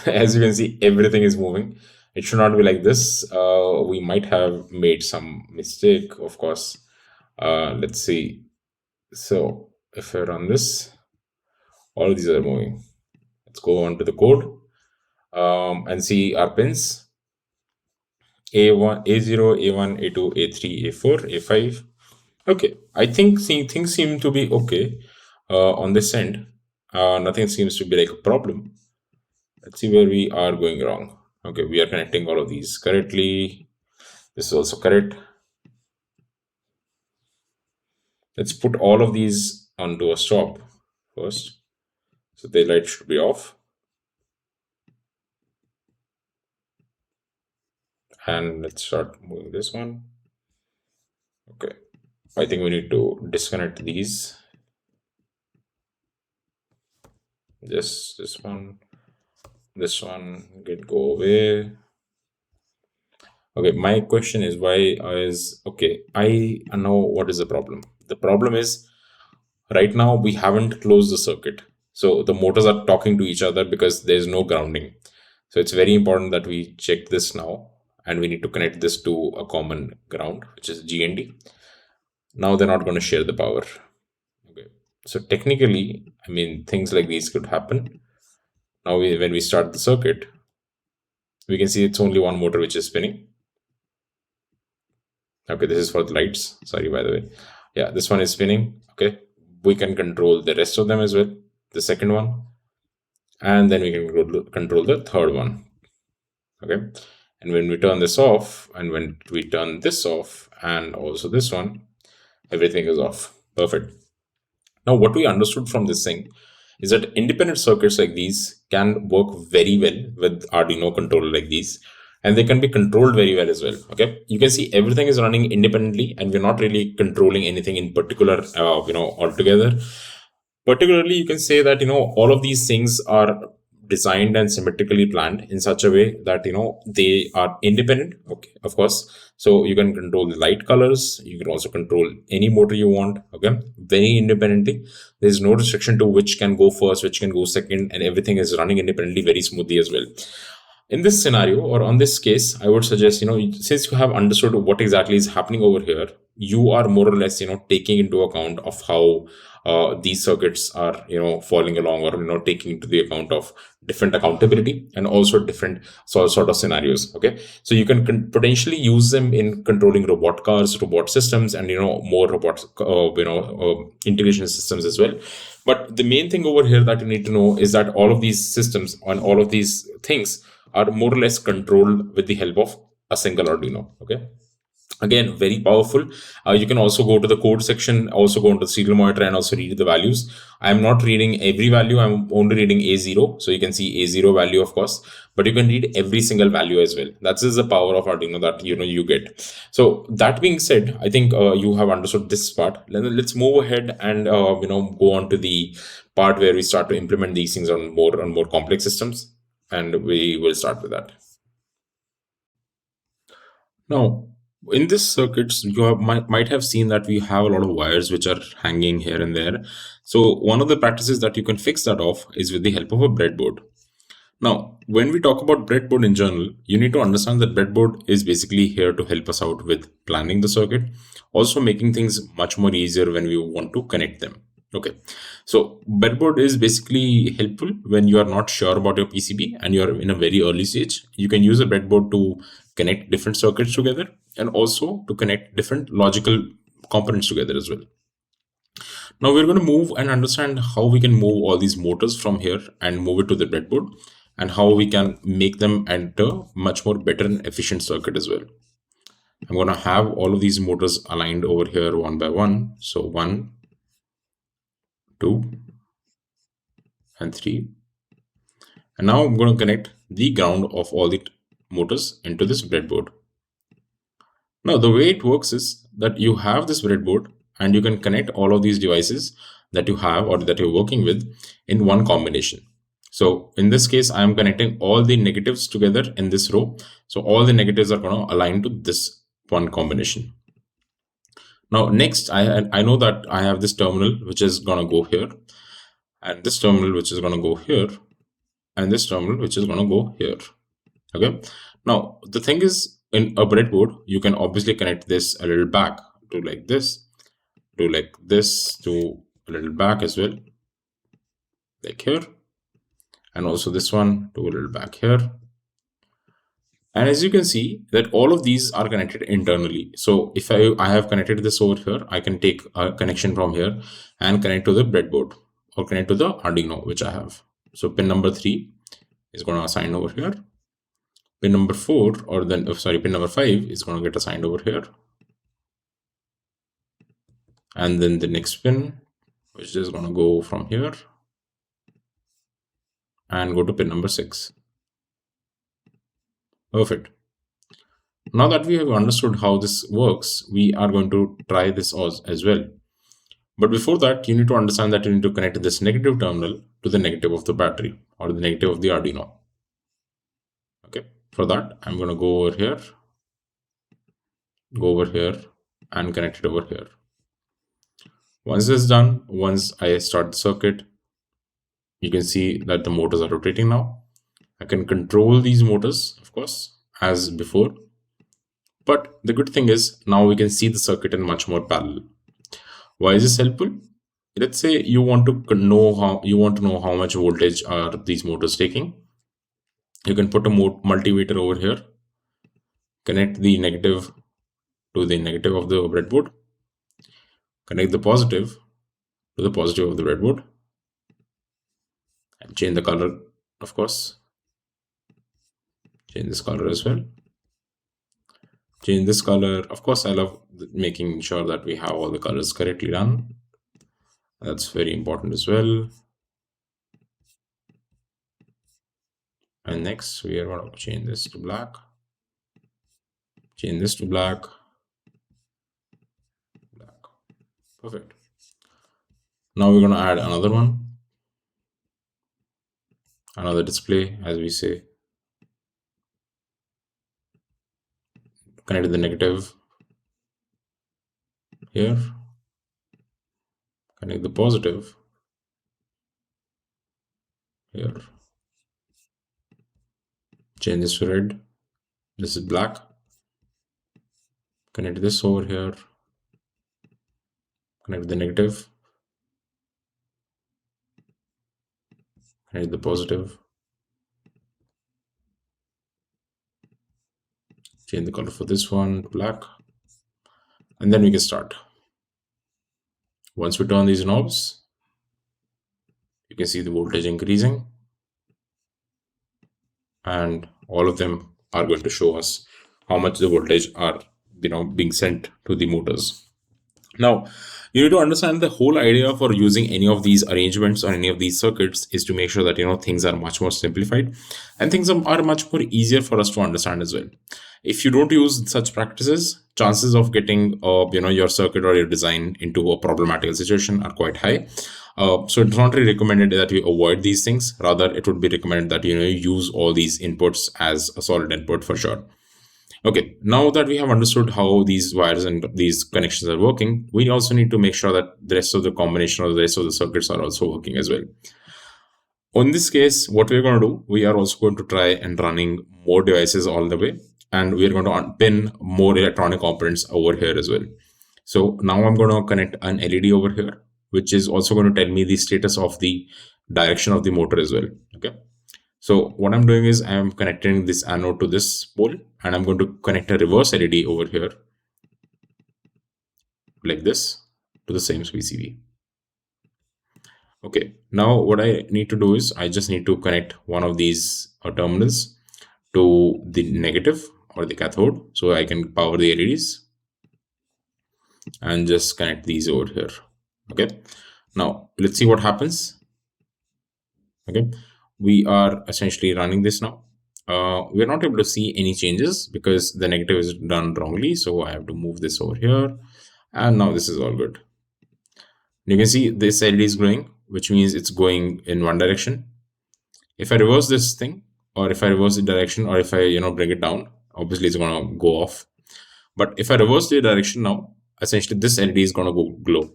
Speaker 1: as you can see, everything is moving. It should not be like this. We might have made some mistake, of course. Let's see. So if I run this, all these are moving. Let's go on to the code and see our pins. A1, A0, A1, A2, A3, A4, A5. Okay, I think things seem to be okay on this end. Nothing seems to be like a problem. Let's see where we are going wrong. Okay, we are connecting all of these correctly. This is also correct. Let's put all of these onto a stop first. So the light should be off. And let's start moving this one. Okay, I think we need to disconnect these. This one, can go away. Okay, my question is okay, I know what is the problem. The problem is right now we haven't closed the circuit. So the motors are talking to each other because there's no grounding. So it's very important that we check this now, and we need to connect this to a common ground, which is GND. Now they're not going to share the power. Okay. So technically, things like these could happen. Now when we start the circuit, we can see it's only one motor which is spinning. Okay, this is for the lights. Sorry, by the way. Yeah, this one is spinning. Okay, we can control the rest of them as well. The second one, and then we can control the third one. Okay, and when we turn this off, and when we turn this off, and also this one, everything is off. Perfect. Now, what we understood from this thing is that independent circuits like these can work very well with Arduino controller like these, and they can be controlled very well as well. Okay, you can see everything is running independently, and we're not really controlling anything in particular, altogether. Particularly, you can say that all of these things are designed and symmetrically planned in such a way that they are independent. Okay, of course. So you can control the light colors, you can also control any motor you want, okay, very independently. There's no restriction to which can go first, which can go second, and everything is running independently very smoothly as well. In this scenario, or on this case, I would suggest, since you have understood what exactly is happening over here, you are more or less taking into account of how these circuits are falling along, or taking into the account of different accountability and also different sort of scenarios. Okay, so you can potentially use them in controlling robot cars, robot systems, and more robot integration systems as well. But the main thing over here that you need to know is that all of these systems and all of these things are more or less controlled with the help of a single Arduino. Okay, again, very powerful. You can also go to the code section, also go into the serial monitor, and also read the values. I'm not reading every value, I'm only reading A0. So you can see A0 value, of course, but you can read every single value as well. That's the power of Arduino that you get. So that being said, I think you have understood this part. Let's move ahead and go on to the part where we start to implement these things on more complex systems, and we will start with that. Now, in this circuits, might have seen that we have a lot of wires which are hanging here and there. So one of the practices that you can fix that off is with the help of a breadboard. Now, when we talk about breadboard in general, you need to understand that breadboard is basically here to help us out with planning the circuit, also making things much more easier when we want to connect them. Okay, so breadboard is basically helpful when you are not sure about your PCB and you are in a very early stage. You can use a breadboard to connect different circuits together and also to connect different logical components together as well. Now we're going to move and understand how we can move all these motors from here and move it to the breadboard, and how we can make them enter much more better and efficient circuit as well. I'm going to have all of these motors aligned over here one by one. So 1, 2, and 3. And now I'm going to connect the ground of all the motors into this breadboard. Now the way it works is that you have this breadboard and you can connect all of these devices that you have or that you're working with in one combination. So in this case, I am connecting all the negatives together in this row. So all the negatives are going to align to this one combination. Now next, I know that I have this terminal which is going to go here, and this terminal which is going to go here, and this terminal which is going to go here. Okay. Now the thing is, in a breadboard, you can obviously connect this a little back to like this, to like this, to a little back as well, like here, and also this one to a little back here. And as you can see that all of these are connected internally. So if I have connected this over here, I can take a connection from here and connect to the breadboard or connect to the Arduino, which I have. So pin number 3 is going to assign over here. Pin number 4, or then, pin number 5 is going to get assigned over here. And then the next pin, which is going to go from here and go to pin number 6. Perfect. Now that we have understood how this works, we are going to try this as well. But before that, you need to understand that you need to connect this negative terminal to the negative of the battery or the negative of the Arduino. Okay, for that, I'm going to go over here, and connect it over here. Once this is done, once I start the circuit, you can see that the motors are rotating now. I can control these motors, of course, as before. But the good thing is now we can see the circuit in much more parallel. Why is this helpful? Let's say you want to know how much voltage are these motors taking. You can put a multimeter over here, connect the negative to the negative of the breadboard, connect the positive to the positive of the breadboard, and change the color, of course. Change this color as well. Change this color. Of course, I love making sure that we have all the colors correctly done. That's very important as well. And next, we are going to change this to black. Change this to black. Black. Perfect. Now we're going to add another one. another display, as we say. Connect the negative here, connect the positive here, change this to red, this is black, connect this over here, connect the negative, connect the positive, change the color for this one to black, and then we can start. Once we turn these knobs, you can see the voltage increasing, and all of them are going to show us how much the voltage are being sent to the motors. Now, you need to understand the whole idea for using any of these arrangements or any of these circuits is to make sure that things are much more simplified and things are much more easier for us to understand as well. If you don't use such practices, chances of getting your circuit or your design into a problematical situation are quite high. So it's not really recommended that you avoid these things. Rather, it would be recommended that you use all these inputs as a solid input for sure. Okay, now that we have understood how these wires and these connections are working, we also need to make sure that the rest of the combination or the rest of the circuits are also working as well. In this case, what we're going to do, we are also going to try and running more devices all the way, and we're going to pin more electronic components over here as well. So now I'm going to connect an LED over here, which is also going to tell me the status of the direction of the motor as well. Okay. So what I'm doing is I'm connecting this anode to this pole, and I'm going to connect a reverse LED over here like this to the same PCB. Okay, now what I need to do is I just need to connect one of these terminals to the negative or the cathode so I can power the LEDs, and just connect these over here. Okay, now let's see what happens. Okay, we are essentially running this now. We're not able to see any changes because the negative is done wrongly. So I have to move this over here, and now this is all good. You can see this LED is glowing, which means it's going in one direction. If I reverse this thing, or if I reverse the direction, or if I bring it down, obviously it's going to go off. But if I reverse the direction now, essentially this LED is going to go glow.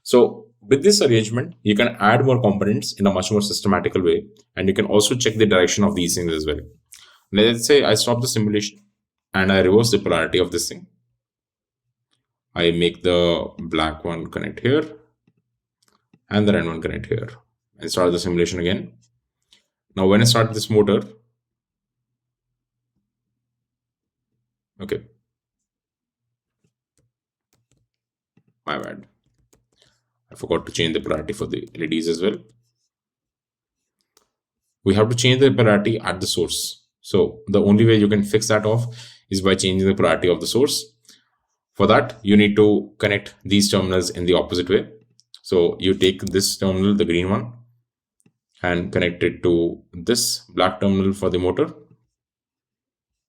Speaker 1: So with this arrangement, you can add more components in a much more systematical way, and you can also check the direction of these things as well. Let's say I stop the simulation and I reverse the polarity of this thing. I make the black one connect here and the red one connect here, and start the simulation again. Now when I start this motor, okay, my bad, I forgot to change the polarity for the LEDs as well. We have to change the polarity at the source. So the only way you can fix that off is by changing the polarity of the source. For that, you need to connect these terminals in the opposite way. So you take this terminal, the green one, and connect it to this black terminal for the motor.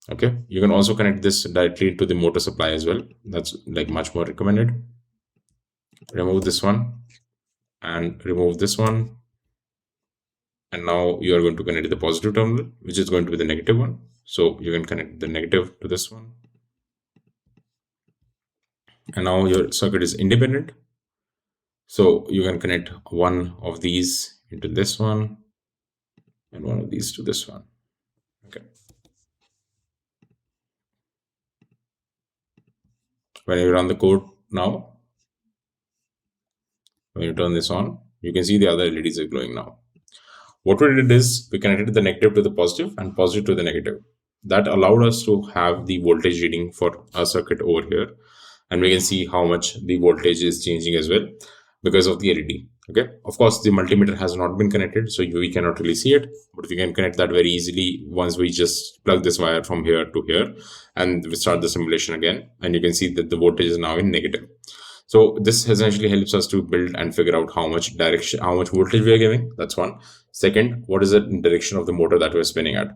Speaker 1: Okay, you can also connect this directly to the motor supply as well. That's like much more recommended. Remove this one and remove this one. And now you are going to connect the positive terminal, which is going to be the negative one. So you can connect the negative to this one. And now your circuit is independent. So you can connect one of these into this one and one of these to this one. Okay. When you run the code now, when you turn this on, you can see the other LEDs are glowing now. What we did is we connected the negative to the positive and positive to the negative. That allowed us to have the voltage reading for our circuit over here. And we can see how much the voltage is changing as well because of the LED. Okay. Of course, the multimeter has not been connected, so we cannot really see it, but we can connect that very easily once we just plug this wire from here to here and we start the simulation again. And you can see that the voltage is now in negative. So this essentially helps us to build and figure out how much voltage we are giving. That's one. Second, what is the direction of the motor that we're spinning at?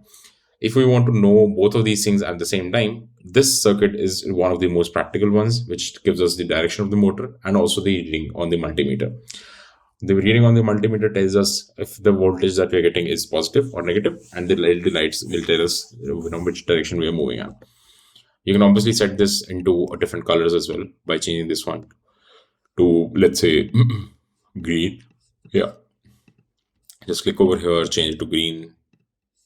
Speaker 1: If we want to know both of these things at the same time, this circuit is one of the most practical ones, which gives us the direction of the motor and also the reading on the multimeter. The reading on the multimeter tells us if the voltage that we're getting is positive or negative, and the LED lights will tell us which direction we are moving at. You can obviously set this into different colors as well by changing this one to, let's say, green. Yeah, just click over here, change it to green.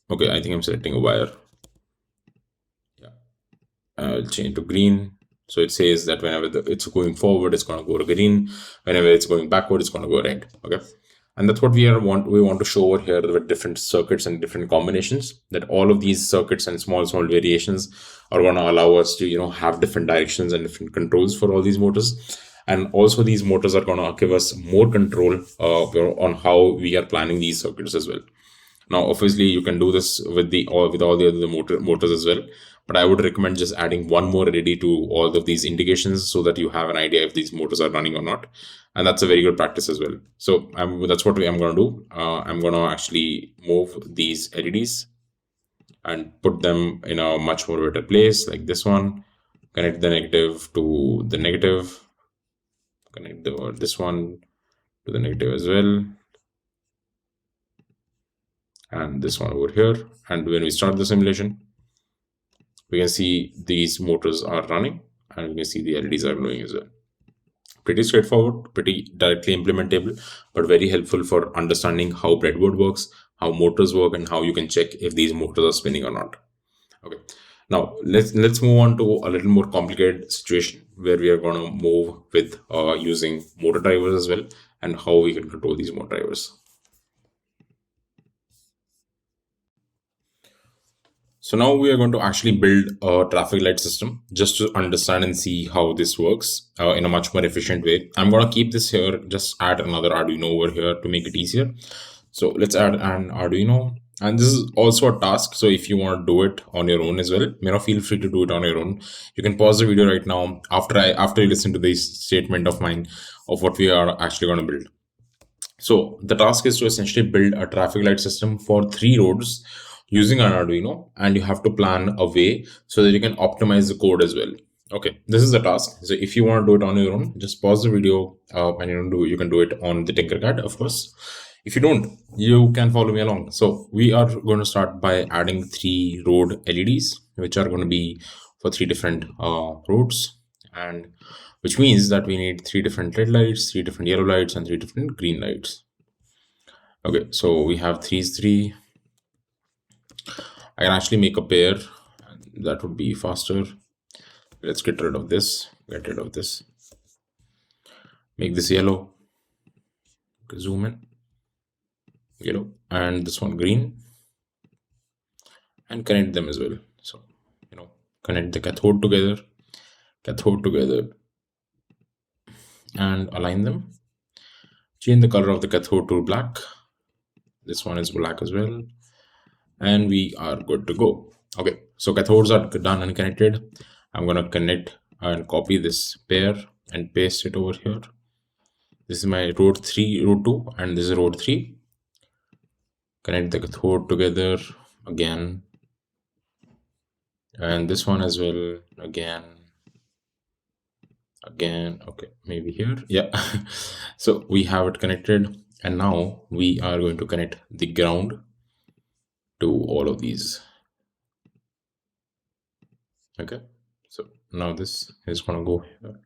Speaker 1: Okay, I think I'm selecting a wire. Yeah, I'll change to green. So it says that whenever it's going forward, it's going to go to green. Whenever it's going backward, it's going to go red. Okay, and that's what we want to show over here with different circuits and different combinations. That all of these circuits and small variations are going to allow us to have different directions and different controls for all these motors. And also these motors are going to give us more control on how we are planning these circuits as well. Now, obviously, you can do this with all the other motors as well. But I would recommend just adding one more LED to all of these indications so that you have an idea if these motors are running or not. And that's a very good practice as well. So that's what I'm going to do. I'm going to actually move these LEDs and put them in a much more better place, like this one. Connect the negative to the negative. Connect this one to the negative as well. And this one over here. And when we start the simulation, we can see these motors are running, and we can see the LEDs are glowing as well. Pretty straightforward, pretty directly implementable, but very helpful for understanding how breadboard works, how motors work, and how you can check if these motors are spinning or not. Okay, now let's move on to a little more complicated situation where we are going to move with using motor drivers as well, and how we can control these motor drivers. So now we are going to actually build a traffic light system just to understand and see how this works in a much more efficient way. I'm going to keep this here, just add another Arduino over here to make it easier. So let's add an Arduino. And this is also a task. So if you want to do it on your own as well, feel free to do it on your own. You can pause the video right now after you listen to this statement of mine of what we are actually going to build. So the task is to essentially build a traffic light system for 3 roads using an Arduino, and you have to plan a way so that you can optimize the code as well. Okay, this is the task. So if you want to do it on your own, just pause the video and you can do it on the Tinkercad, of course. If you don't, you can follow me along. So we are going to start by adding 3 road LEDs, which are going to be for 3 different roads, and which means that we need 3 different red lights, 3 different yellow lights, and 3 different green lights. Okay, so we have these 3. I can actually make a pair, and that would be faster. Let's get rid of this. Make this yellow. Okay, zoom in. Yellow, and this one green. And connect them as well. So, connect the cathode together, and align them. Change the color of the cathode to black. This one is black as well. And we are good to go. Okay, so cathodes are done and connected. I'm going to connect and copy this pair and paste it over here. This is my road 2, and this is road 3. Connect the cathode together again, and this one as well again. Okay, maybe here. Yeah. So we have it connected, and now we are going to connect the ground to all of these. Okay, so now this is going to go here,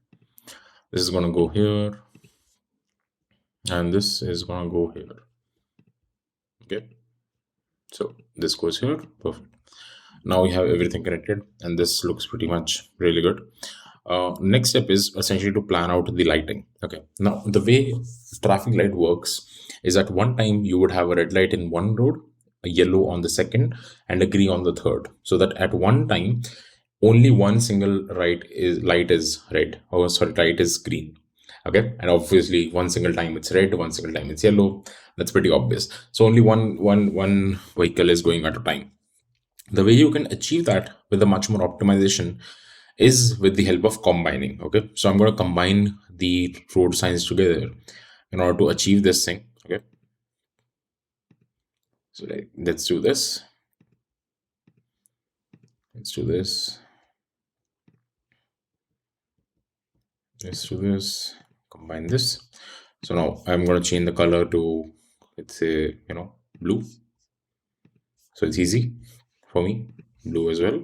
Speaker 1: this is going to go here, and this is going to go here. Okay, so this goes here. Perfect. Now we have everything connected, and this looks pretty much really good. Next step is essentially to plan out the lighting. Okay, now the way traffic light works is at one time you would have a red light in one road, a yellow on the second, and a green on the third, so that at one time only one single light is red, or sorry, light is green. Okay, and obviously one single time it's red, one single time it's yellow. That's pretty obvious. So only one vehicle is going at a time. The way you can achieve that with a much more optimization is with the help of combining. Okay, so I'm going to combine the road signs together in order to achieve this thing. Okay, so let's do this. Let's do this. Combine this. So now I'm going to change the color to, let's say, blue. So it's easy for me, blue as well.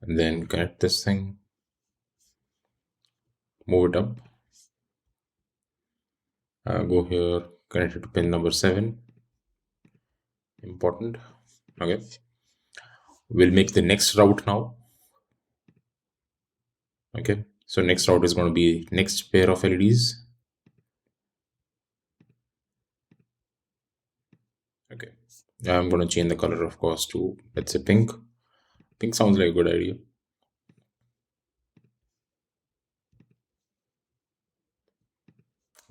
Speaker 1: And then connect this thing, move it up, go here, connect it to pin number 7. Important. Okay. We'll make the next route now. Okay. So next route is going to be next pair of LEDs. Okay. I'm going to change the color, of course, to, let's say, pink. Pink sounds like a good idea.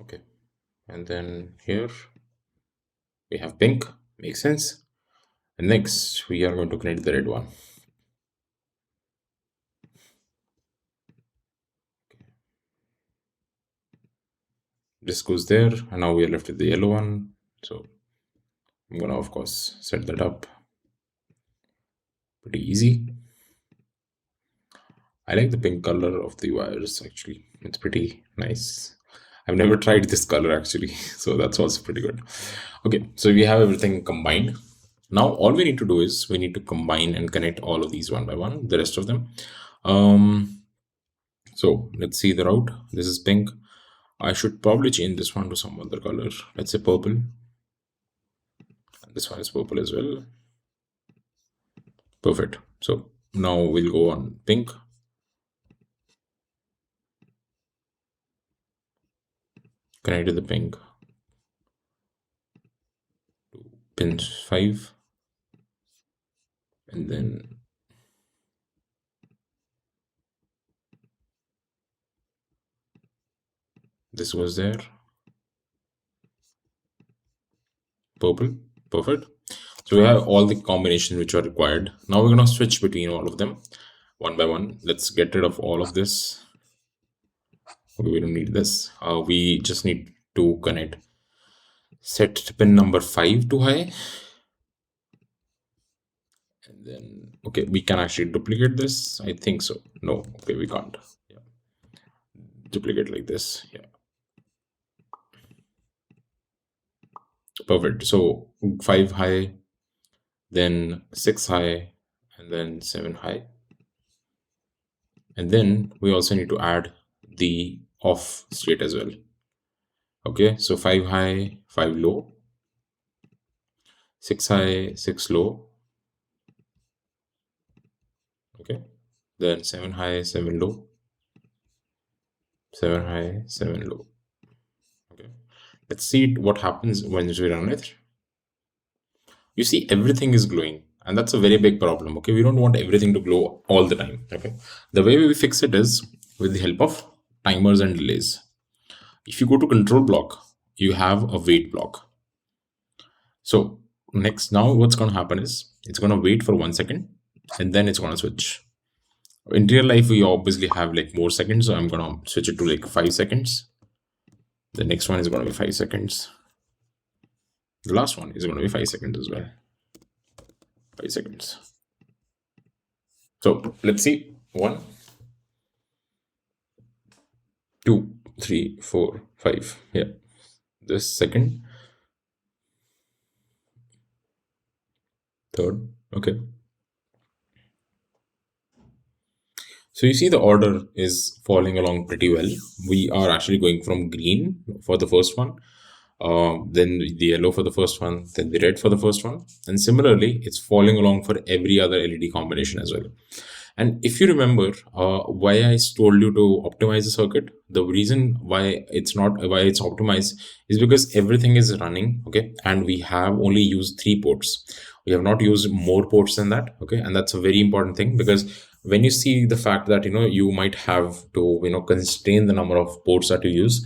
Speaker 1: Okay. And then here we have pink. Makes sense. And next we are going to connect the red one. This goes there, and now we are left with the yellow one. So I'm gonna, of course, set that up. Pretty easy. I like the pink color of the wires, actually. It's pretty nice. I've never tried this color actually, so that's also pretty good. Okay, so we have everything combined. Now all we need to do is we need to combine and connect all of these one by one, the rest of them. So let's see the route. This is pink. I should probably change this one to some other color. Let's say purple. This one is purple as well. Perfect. So now we'll go on pink. Connect to the pink to pin 5. And then this was there. Purple. Perfect. So we have all the combinations which are required. Now we're going to switch between all of them one by one. Let's get rid of all of this. Okay, we don't need this. We just need to connect. Set pin number 5 to high. And then, okay, we can actually duplicate this. I think so. No, okay, we can't. Yeah. Duplicate like this. Yeah. Perfect. So 5 high, then 6 high, and then 7 high. And then we also need to add the off state as well. Okay, so 5 high, 5 low, 6 high, 6 low. Okay, then 7 high, 7 low, 7 high, 7 low. Okay, let's see what happens when we run it. You see everything is glowing, and that's a very big problem. Okay, we don't want everything to glow all the time. Okay, the way we fix it is with the help of timers and delays. If you go to control block, you have a wait block. So next, now what's going to happen is it's going to wait for 1 second and then it's going to switch. In real life, we obviously have like more seconds, so I'm going to switch it to like 5 seconds. The next one is going to be 5 seconds. The last one is going to be 5 seconds as well. 5 seconds. So let's see. 1, 2, 3, 4, 5. Yeah. This second. Third. Okay. So you see the order is following along pretty well. We are actually going from green for the first one, then the yellow for the first one, then the red for the first one. And similarly, it's following along for every other LED combination as well. And if you remember why I told you to optimize the circuit, the reason why it's optimized is because everything is running, okay, and we have only used 3 ports. We have not used more ports than that, okay, and that's a very important thing, because when you see the fact that you might have to constrain the number of ports that you use,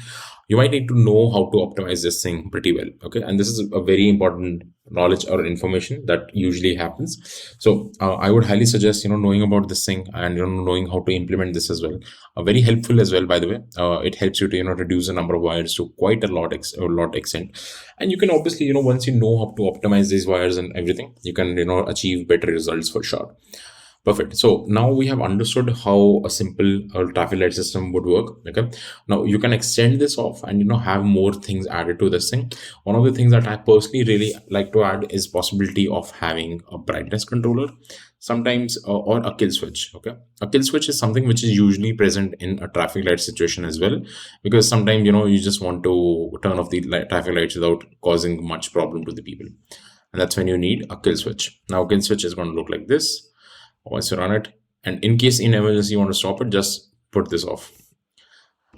Speaker 1: you might need to know how to optimize this thing pretty well, okay, and this is a very important knowledge or information that usually happens. So I would highly suggest knowing about this thing and knowing how to implement this as well. Very helpful as well, by the way. It helps you to reduce the number of wires to quite a lot extent, and you can obviously once you know how to optimize these wires and everything, you can achieve better results for sure. Perfect. So now we have understood how a simple traffic light system would work. Okay. Now you can extend this off and have more things added to this thing. One of the things that I personally really like to add is possibility of having a brightness controller, sometimes or a kill switch. Okay. A kill switch is something which is usually present in a traffic light situation as well, because sometimes you just want to turn off the traffic lights without causing much problem to the people, and that's when you need a kill switch. Now kill switch is going to look like this once you run it, and in case in emergency you want to stop it, just put this off,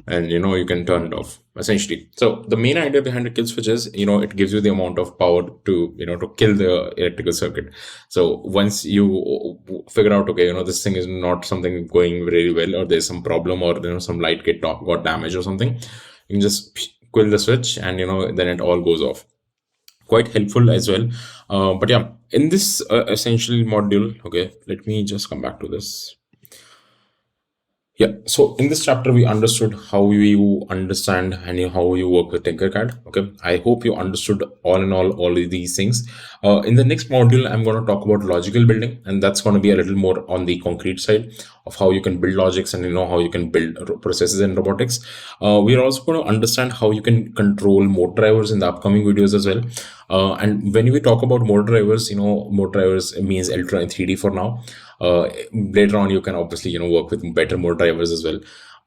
Speaker 1: and you can turn it off essentially. So the main idea behind the kill switch is it gives you the amount of power to to kill the electrical circuit. So once you figure out, okay, this thing is not something going very well, or there's some problem, or some light got damaged or something, you can just kill the switch, and then it all goes off. Quite helpful as well. But yeah, in this essential module, okay, let me just come back to this. Yeah, so in this chapter, we understood how you understand and how you work with Tinkercad. Okay, I hope you understood all in all of these things. In the next module, I'm going to talk about logical building, and that's going to be a little more on the concrete side of how you can build logics and how you can build processes in robotics. We are also going to understand how you can control motor drivers in the upcoming videos as well. And when we talk about motor drivers, motor drivers means Electron 3D for now. Later on, you can obviously work with better motor drivers as well.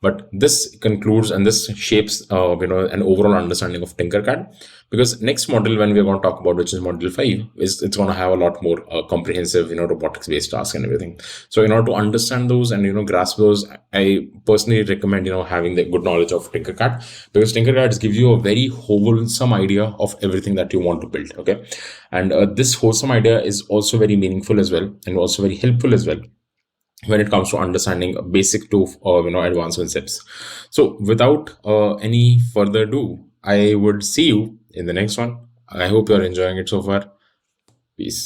Speaker 1: But this concludes and this shapes an overall understanding of Tinkercad, because next module when we're going to talk about, which is module 5, is it's going to have a lot more comprehensive robotics based tasks and everything. So in order to understand those and grasp those, I personally recommend having the good knowledge of Tinkercad, because Tinkercad gives you a very wholesome idea of everything that you want to build. Okay, and this wholesome idea is also very meaningful as well, and also very helpful as well when it comes to understanding basic to advanced concepts. So without any further ado, I would see you in the next one. I hope you're enjoying it so far. Peace.